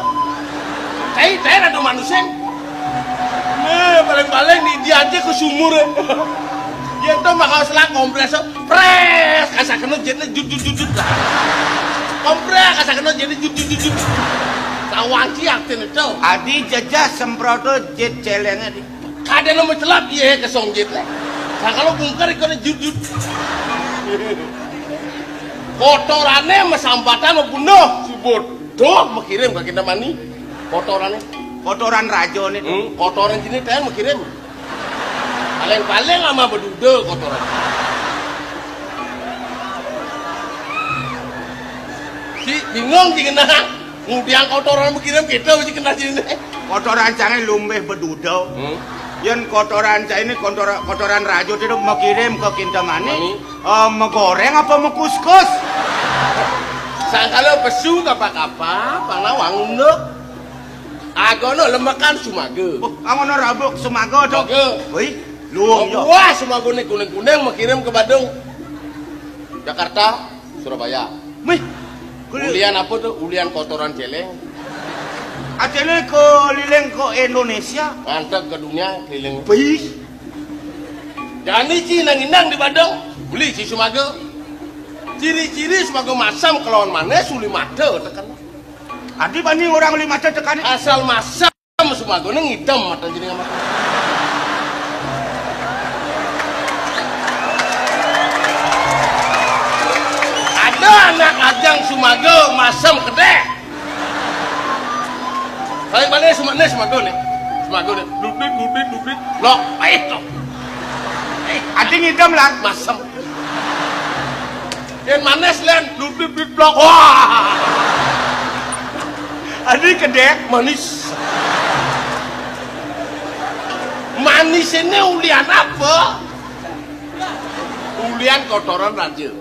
Cai ada manusia. Nih, paling-paling di dia aja ke sumur. Yen tuh makau selang kompresor, pres, kasar kena jetnya jut. Kompres, kasar kena jetnya jut. Kawanci aktin itu. Adi jajah semprot jet celengnya di. Ada nomor celap iya ke songjit lah. Nah kalau bungkar ikut jut. Kotorannya mesampatan membunuh. Si bodoh mengirim ke kita mani. Kotorannya. Kotoran rajo nih. Kotoran jenis teh mengirim. Paling lama berduda kotoran. Si bingung sih kena. Ngudiang kotoran mengirim kita mesti kena sini. Kotoran canggih lumbeh berduda. Yang kotoran saya ini kotoran rajo itu mau kirim ke Kintamani, mau goreng apa mau kuskus? Sang kalau pesu apa-apa, pangna wangun dok. Agono lembakan Sumago. Oh, angono rabuk Sumago to. Wih, luung yo. Wah, Sumago nih kuning-kuning mau kirim ke Bandung. Jakarta, Surabaya. Wih, Ulian apa tuh? Ulian kotoran celeng. Acele keliling ke Indonesia. Mantap ke dunia keliling. Wih, Jadi cinang-inang di Bandung. Beli si Sumago. Ciri-ciri Sumago masam kelawan mana suli mata tekan. adi banding orang 5 mata tekan. Asal masam Sumago nih ngidam mata jadi mata. Ada anak ajang Sumago masam gede. Paling mana Sumago nih? Sumago nih. Dudit. Loh, baik loh. Adi ngidam lah. Masam. Yang manis len, dudit blok. Wah, Adi kedek. manis. Manis ini ulian apa? Ulian kotoran raja.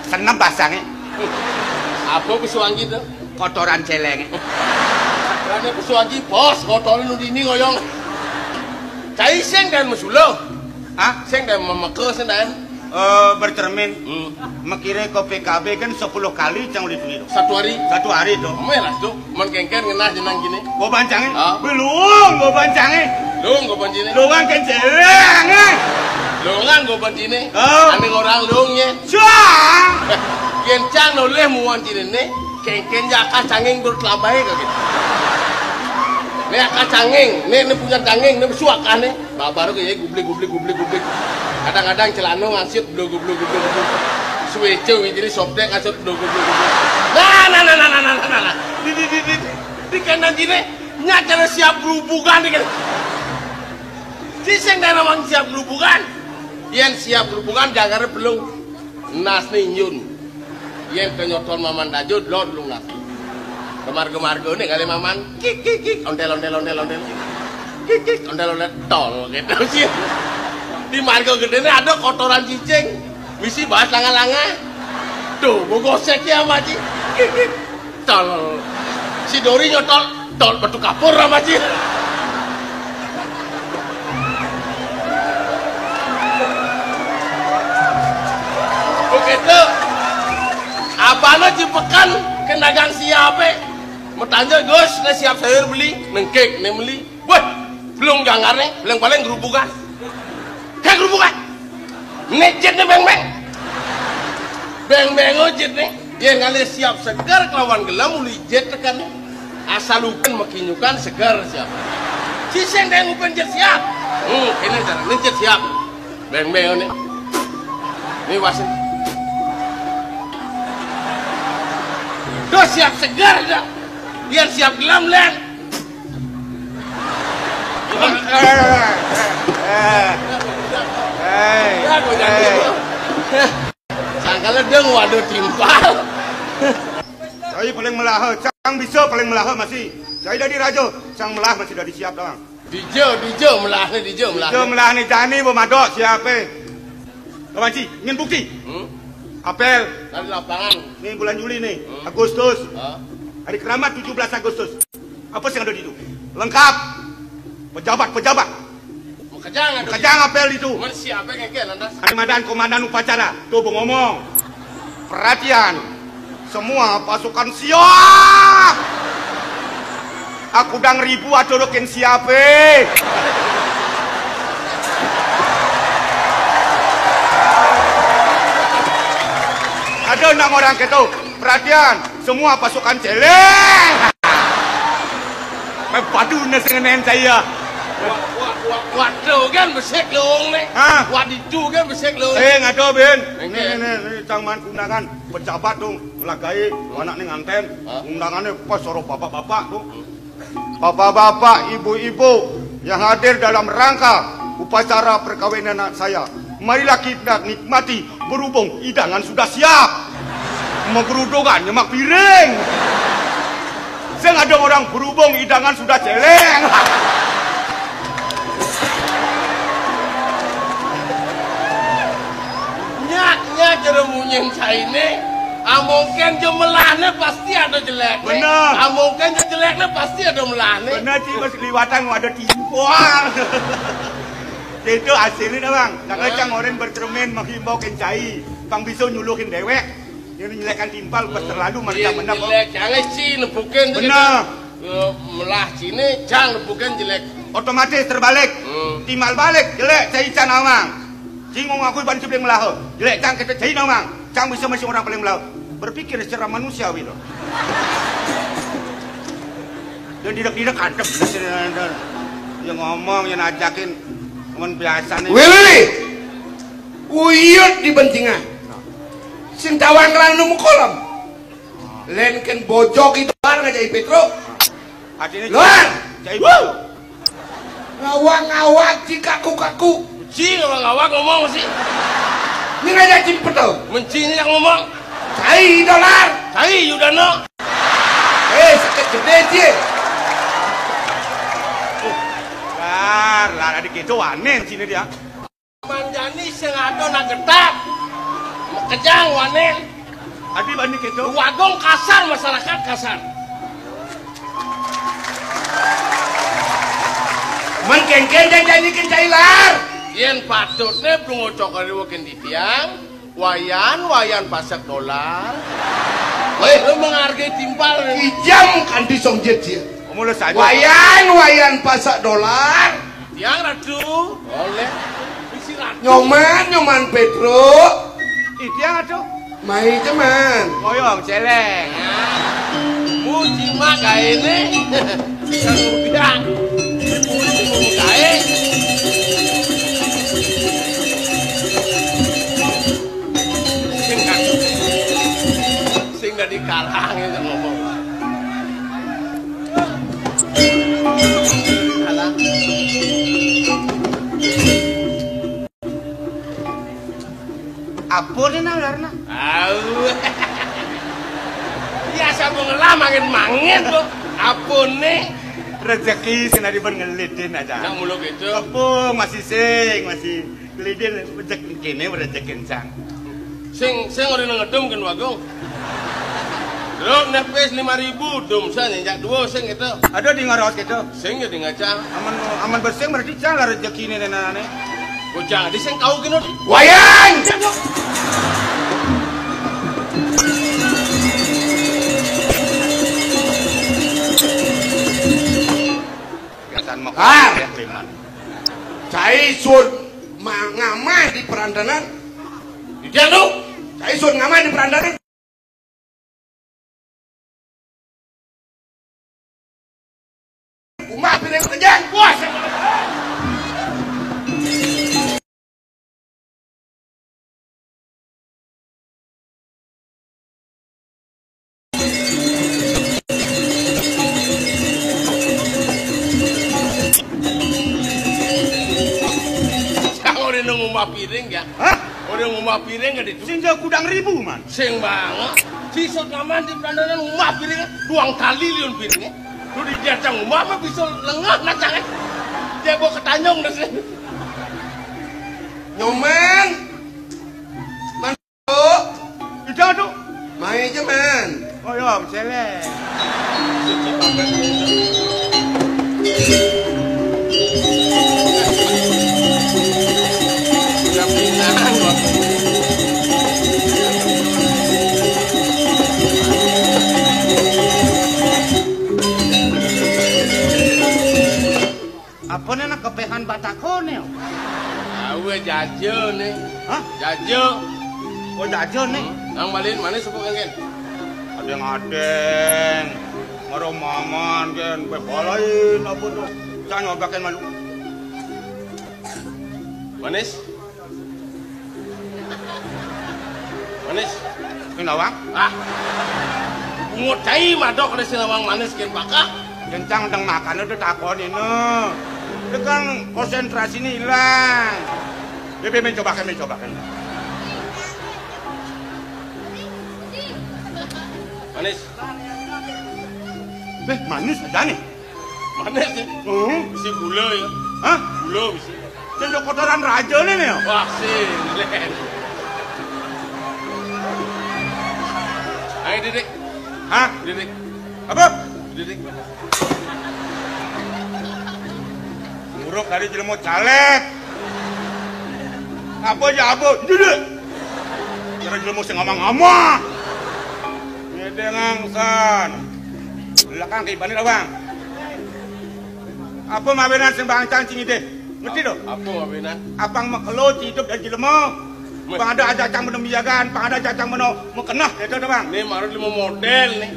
Seneng basangnya. Apa pesuangi itu? Kotoran celeng. Karena pesuangi bos kotoran nu dini ngoyong. Cai seng dan mesulo. Hah? Seng dan memeke seng dan. Bercermin. Mekire ke PKB kan 10 kali cang ulit itu. Satu hari. Satu hari tuh. Melas tuh, menkengken ngenah jenang gini. Gua bancangnya. Ah. Belum, gua bancangnya. Lung gue banjine. Luang kan celeng. Lungan gue banjine. Oh. Ane orang lungnya. Cuang. Kencang noleh muan cine kengken jaka cangeng berkelabai kaget. Nih akak cangeng, nih punya cangeng, nih suaka nih. Baru kayak gublik. Kadang-kadang celano ngasut gublik. Suwece jadi soptek ngasut gublik. Nah. Di kanan cine nyakar siap berhubungan nih kan. Ciseng dan orang siap berhubungan. Yang siap berhubungan jangan belum nas nih nyun. Yang kenyoton maman dajud lord lu nas. Gemar-gemar gue nih kali maman kik ondel kik ondel tol gitu sih. Di margo gede nih ada kotoran cicing. Misi bahas langa-langa. Tuh mau gosek ya maji kik tol. Si Dori nyotol tol batu kapur sama Ci. Begitu abana Cipekan ke dagang siape metanja Gus na siap sayur beli nengkek nih beli wah belum gangarnya belum paling gerubukan kayak gerubukan nejet nih beng ojit nih yang kali siap segar kelawan gelam uli jet tekan asal upen makinyukan segar siap ciseng dan upen jet siap ini cara nejet siap beng ini wasin Duh siap segar dah. Biar siap gelam len. Sangkala deng waduh timpal. Saya paling melah, cang bisa paling melah masih. Saya dari rajo, cang melah masih dari siap doang. Dijo melah nih dijo melah. Dijo melah nih jani bomadok siapa? Kawan Ci, ingin bukti? Apel. Dari lapangan. Ini bulan Juli nih, Agustus. Hari keramat 17 Agustus. Apa sih yang ada di itu? Lengkap. Pejabat. Kejang apel itu. Mana siapa kengken lantas? Komandan komandan upacara. Tuh ngomong. Perhatian. Semua pasukan siap. Aku dang ribu adodokin siapa? Ada 6 orang gitu. Perhatian, semua pasukan celeng. Padu nesengenen saya. Waduh kan besek lung nih. Hah? Wadidu kan besek lung. Ngado Ben. Oke. Nih cangman undangan pejabat tuh melagai anak nih nganten. Undangannya pas soro bapak-bapak tuh. Bapak-bapak, ibu-ibu yang hadir dalam rangka upacara perkawinan anak saya. Marilah kita nikmati berhubung hidangan sudah siap. Menggerudokan nyemak piring. Saya ada orang berhubung hidangan sudah celeng. Nyak jeremunyeng caine Mungkin jemelahnya pasti ada jelek. Bener. Mungkin jeleknya pasti ada melahnya. Bener sih, pas liwatan ada timpang. Itu hasilnya bang. Karena cang orang bercermin menghimbau kencai. Bang bisa nyuluhin dewek. Yang nyelekan timpal pas terlalu mereka menang. Jelek jangan sih nepukin. Bener. Melah sini jangan nepukin jelek. Otomatis terbalik. Timbal balik jelek cai can amang. Cinggung aku ban sebelum melah. Jelek cang kita cai amang. Cang bisa masih orang paling melah. Berpikir secara manusiawi loh. Dan tidak adem. Yang ngomong, yang ajakin teman biasa nih. Willy, uyut di bencingan. Sing tawang ranum kolam. Lenken bojok itu barang aja Petro. Luar. Ngawak-ngawak jika kaku. Cing ngawak ngomong sih. Ini aja cimpet tuh. Mencinya yang ngomong. Cai dolar. Cai Yudano. Sakit gede sih. Lah adik itu wanen sini dia. Manjani sing ado nak getak. Kejang wanen. Adik bani itu. Wagong kasar masyarakat kasar. Man kengken dan janjikan cailar. Yen patutnya pengocok kali wakin di tiang. Wayan pasak dolar. Lu menghargai timpal. Ijam kan di songjet dia. Mulai saja. Wayan pasak dolar. Tiang ratu. Boleh. Isi ratu. Nyoman Petro. Tiang atuh. Mai teman. Koyong celeng. Muji mak kaine. Udah. Muji kain. Sehingga dikalangin ngomong. Kalang. Apa nih nalarna? Biasa mengelah mangin lo. Apa nih? Rezeki senadi ngelitin aja. Nak mulu gitu. Apa masih gelidin rezeki kene rezeki cang. Sing orang ngedum kan wagong. Lo nepes 5.000 dum saya nyenjak 2 sing itu. Ada di ngaros gitu. Sing ya di ngaca. Aman bersih berarti cang lah rezeki ini nene. Bocah di sing kau kena. Wayan. Cai sun ngamai di perandanan. Dia lu. Cai sun ngamai di perandanan. Umah piring kejang. Puas. Ngumah piring ya? Hah? Orang ngumah piring gak itu? Sing jauh kudang ribu man. Sing banget. Si sotaman di perandanan ngumah piringnya 2 kali liun piringnya. Lu di jatang ngumah mah bisa lengah nacangnya. Dia gua ketanyong dah sih. Nyoman. Mantuk. Itu tuh. Mai jeman. Oh ya, celeng. Apa nih nak kepehan batakon ya? Awe jajo nih. Hah? Jajo. Oh jajo nih. Yang malin mana sepuk kan? Ada yang adeng. Marah maman kan. Bekalain apa tuh? Jangan ngobakin malu. Manis? Manis? Kinawang? Ah. Bungut cai madok ada sinawang manis kan bakah. Kencang teng makan udah takon ini. Itu kan konsentrasinya hilang. Bebe mencobakan. Manis? Manis aja nih. Manis nih? Bisa gula ya? Hah? Gula bisa. Sendok kotoran raja nih ya? Wah sih, Ayo Didik. Hah? Didik. Apa? Didik. Muruk dari jelemu caleg. Apa aja apa? Didik. Kira jelemu sing ngomong-ngomong. Ngede ngangsan. Belakang ke ibani lah bang. Apa mabenan sing bang cancing ide? Ngerti doh? Apa mabenan? Apang makelo hidup dari jelemu. Bang ada ajacang meno miyagan, bang ada ajacang meno mekenah, itu doh bang. Nih marut lima model nih.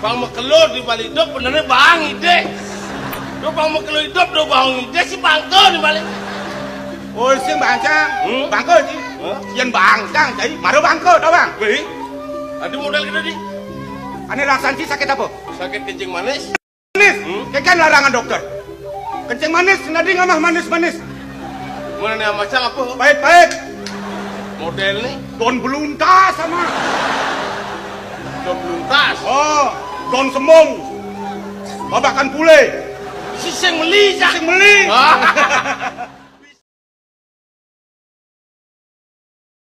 Bang mekelur di balik hidup benernya bang ide. Lo bang mekelur hidup do bang ide si bangko di balik. Oh sing bangcang, bangko sih. Yen bangcang jadi maru bangko doh bang. Wih, ada model gitu di. Ane laksan sih sakit apa? Sakit kencing manis. Manis, kan larangan dokter. Kencing manis, nadi ngamah manis-manis. Mana nih macam apa? Baik-baik. Model nih. Don beluntas sama. Don beluntas. Oh, don semong. Babakan pule. Si sing meli, Sing meli. Ah.